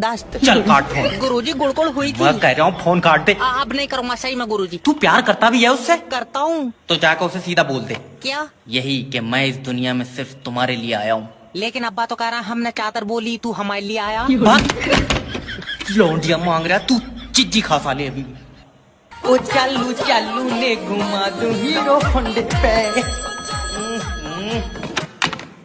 बर्दाश्त। चल काट फोन। गुरुजी गुड़गुड़ हुई थी। मैं कह रहा हूँ फोन काट दे। अब नहीं करूँगा सही में गुरुजी। तू प्यार करता भी है उससे? करता हूँ। तो जाकर उसे सीधा बोल दे। क्या? यही कि मैं इस दुनिया में सिर्फ तुम्हारे लिए आया हूँ। लेकिन अब्बा तो कह रहा हमने चादर बोली तू हमारे लिए आया। लौंडिया मांग रहा तू चिज्जी खा साले अभी भी। ओ चालू चालू ले घुमा दूं हीरो होंडे पे।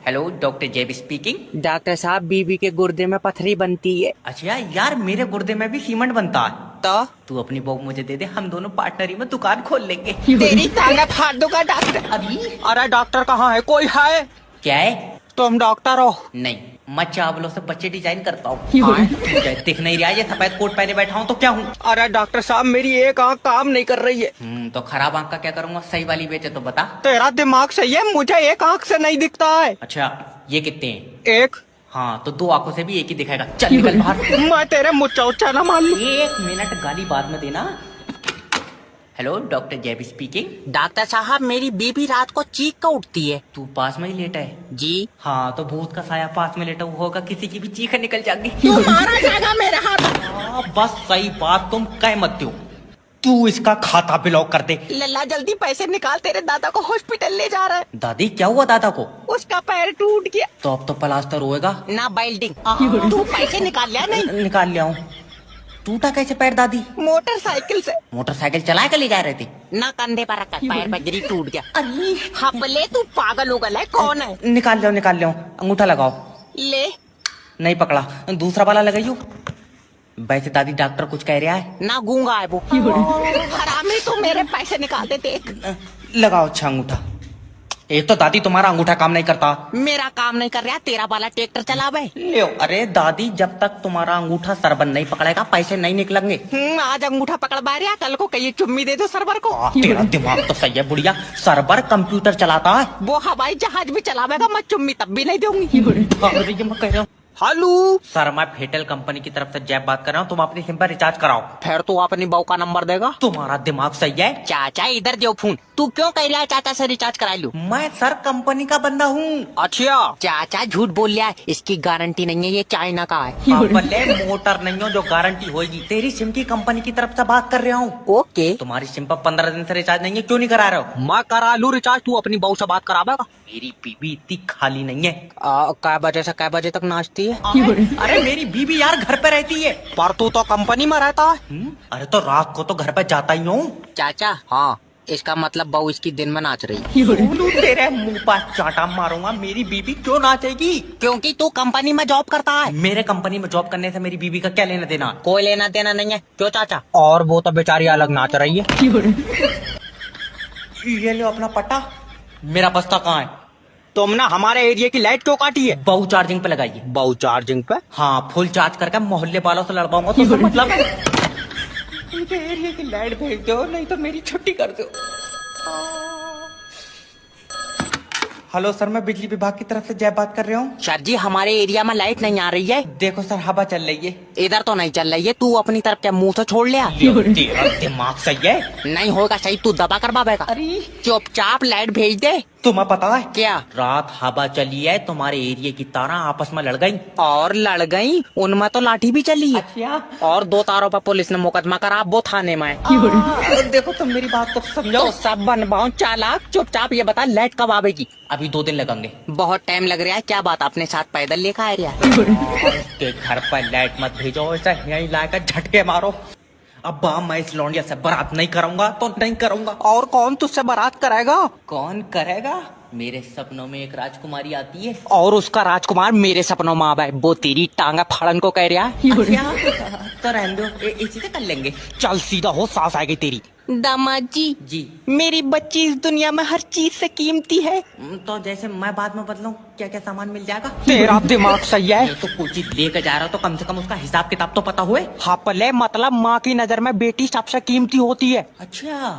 हेलो डॉक्टर जेबी स्पीकिंग। डॉक्टर साहब बीबी के गुर्दे में पथरी बनती है। अच्छा यार मेरे गुर्दे में भी सीमेंट बनता है। तो तू अपनी बहू मुझे दे दे, हम दोनों पार्टनरी में दुकान खोल लेंगे। तेरी टांगे फाड़ दूंगा डॉक्टर। अभी अरे डॉक्टर कहाँ है? कोई है? क्या है? तुम डॉक्टर हो? नहीं, मैं चावलों से बच्चे डिजाइन करता हूँ। दिख नहीं रहा, ये सफेद कोट पहने बैठा हूँ तो क्या हूँ? अरे डॉक्टर साहब मेरी एक आंख काम नहीं कर रही है। तो खराब आंख का क्या करूँगा? सही वाली बेचे तो बता। तेरा दिमाग सही है, मुझे एक आंख से नहीं दिखता है। अच्छा ये कितने हैं? एक। हाँ तो दो आंखों से भी एक ही दिखाएगा। चल निकल बाहर। मैं तेरे मुच्चा उच्चा ना मान लूं। एक मिनट गाली बाद में देना। हेलो डॉक्टर जेबी स्पीकिंग। डॉक्टर साहब मेरी बीबी रात को चीख कर उठती है। तू पास में ही लेटा है? जी। हाँ तो भूत का साया पास में लेटा हुआ होगा, किसी की भी चीख निकल जाएगी। तू मारा जाएगा मेरे हाथ। बस सही बात तुम कह मत दो। तू इसका खाता ब्लॉक कर दे। लल्ला जल्दी पैसे निकाल, तेरे दादा को हॉस्पिटल ले जा रहा है। दादी क्या हुआ दादा को? उसका पैर टूट गया। तो अब तो प्लास्टर होएगा ना बेल्डिंग। तू पैसे निकाल लिया? नहीं निकाल लिया हूँ। टूटा कैसे पैर दादी? मोटरसाइकिल से। मोटरसाइकिल चला कर ले जा रहे थे? ना कंधे पर रखा, पैर बजरी टूट गया। हपले तू पागल उगल है? कौन है? निकाल लिया अंगूठा लगाओ। ले। नहीं पकड़ा, दूसरा वाला लगाइयो। वैसे दादी डॉक्टर कुछ कह रहा है? ना गूंगा है वो। हरामी तू मेरे पैसे निकाल दे। देख लगाओ अच्छा अंगूठा। एक तो दादी तुम्हारा अंगूठा काम नहीं करता। मेरा काम नहीं कर रहा, तेरा वाला ट्रैक्टर चलावे। ले अरे दादी जब तक तुम्हारा अंगूठा सरबन नहीं पकड़ेगा पैसे नहीं निकलेंगे। आज अंगूठा पकड़ रहा, कल को कहीं चुम्मी दे दो सरवर को। तेरा दिमाग तो सही है बुढ़िया। सरबर कंप्यूटर चलाता है। वो हवाई जहाज भी चलावेगा, मैं चुम्मी तब भी नहीं दूंगी। अरे मैं कह रहा हूँ। हेलो सर मैं फेटल कंपनी की तरफ से जैब बात कर रहा हूँ। तुम अपनी सिम पर रिचार्ज कराओ। फिर तू अपनी बहू का नंबर देगा? तुम्हारा दिमाग सही है? चाचा इधर दो फोन। तू क्यों कह रहा है चाचा से रिचार्ज करा लूं? मैं सर कंपनी का बंदा हूँ। अच्छा चाचा झूठ बोल रहा है, इसकी गारंटी नहीं है, ये चाइना का है। भले मोटर नहीं हो जो गारंटी होगी। तेरी सिम की कंपनी की तरफ से बात कर रहा हूँ। ओके। तुम्हारी सिम पर 15 दिन से रिचार्ज नहीं है, क्यों नहीं करा रहे हो? मैं करा लूं रिचार्ज, तू अपनी बहू से बात करावेगा? मेरी बीबी इतनी खाली नहीं है। कै बजे से कै बजे तक नाचती है? अरे मेरी बीबी यार घर पे रहती है। पर तू तो कंपनी में रहता है। अरे तो रात को तो घर पे जाता ही हूँ। चाचा हाँ, इसका मतलब बहू इसकी दिन में नाच रही है। तेरे मुंह पर चाटा मारूंगा। मेरी बीबी क्यों नाचेगी? क्योंकि तू कंपनी में जॉब करता है। मेरे कंपनी में जॉब करने से मेरी बीबी का क्या लेना देना? कोई लेना देना नहीं है। क्यों चाचा? और वो तो बेचारी अलग नाच रही है। ये लो अपना पट्टा। मेरा बस्ता कहाँ है? तुमने हमारे एरिया की लाइट क्यों काटी है? बहु चार्जिंग पे लगाइए। बहु चार्जिंग पे? हाँ फुल चार्ज करके मोहल्ले वालों से लड़वाऊंगा तो मतलब मुझे एरिया की लाइट भेज दो, नहीं तो मेरी छुट्टी कर दो। हेलो सर, मैं बिजली विभाग की तरफ से जय बात कर रहा हूँ। सर जी हमारे एरिया में लाइट नहीं आ रही है। देखो सर हवा चल रही है। इधर तो नहीं चल रही है, तू अपनी तरफ क्या मुंह से छोड़ लिया? तेरा दिमाग सही है? नहीं होगा सही, तू दबा कर बाबेगा। अरे चुपचाप लाइट भेज दे। तुम्हें पता है क्या? रात हवा चली है, तुम्हारे एरिया की तारा आपस में लड़ गई। और लड़ गई? उनमें तो लाठी भी चली है। अच्छा? और 2 तारों पर पुलिस ने मुकदमा करा, वो थाने में है। देखो तुम मेरी बात तो समझो। तो सब बनवाओ चालाक, चुपचाप ये बता लाइट कब आवेगी? अभी 2 दिन लगेंगे। बहुत टाइम लग रहा है, क्या बात अपने साथ पैदल लेकर आ रहा है? उसके घर पर लाइट मत भेजो, ऐसा यहीं लाकर झटके मारो। अब मैं इस लौंडिया से बारात नहीं करूंगा तो नहीं करूंगा। और कौन तुझसे बारात कराएगा? कौन करेगा? मेरे सपनों में एक राजकुमारी आती है। और उसका राजकुमार मेरे सपनों में आवा है, वो तेरी टांगा फाड़न को कह रहा है। अच्छा, तो रहने दो, इसी से कर लेंगे। चल सीधा हो, सास आएगी तेरी। दामाद जी जी मेरी बच्ची इस दुनिया में हर चीज से कीमती है। तो जैसे मैं बाद में बदलूं, क्या क्या सामान मिल जाएगा? तेरा दिमाग सही है। तो कोई चीज लेकर जा रहा हो तो कम से कम उसका हिसाब किताब तो पता हुए। हपले मतलब माँ की नजर में बेटी सबसे कीमती होती है। अच्छा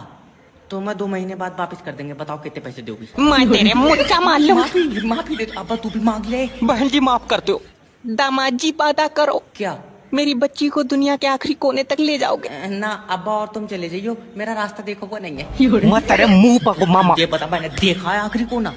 तो मैं 2 महीने बाद वापस कर देंगे। बताओ कितने पैसे दोगी? मैं तेरे मुच्चा मार लूं। माफी दे। अब तू भी मांग ले। बहन जी माफ कर दो। दामाद जी वादा करो, क्या? मेरी बच्ची को दुनिया के आखिरी कोने तक ले जाओगे? ना अब्बा और तुम चले जाइयो, मेरा रास्ता देखो वो नहीं है। मैं तेरे मुंह पर मामा। ये बता मैंने देखा है आखिरी कोना?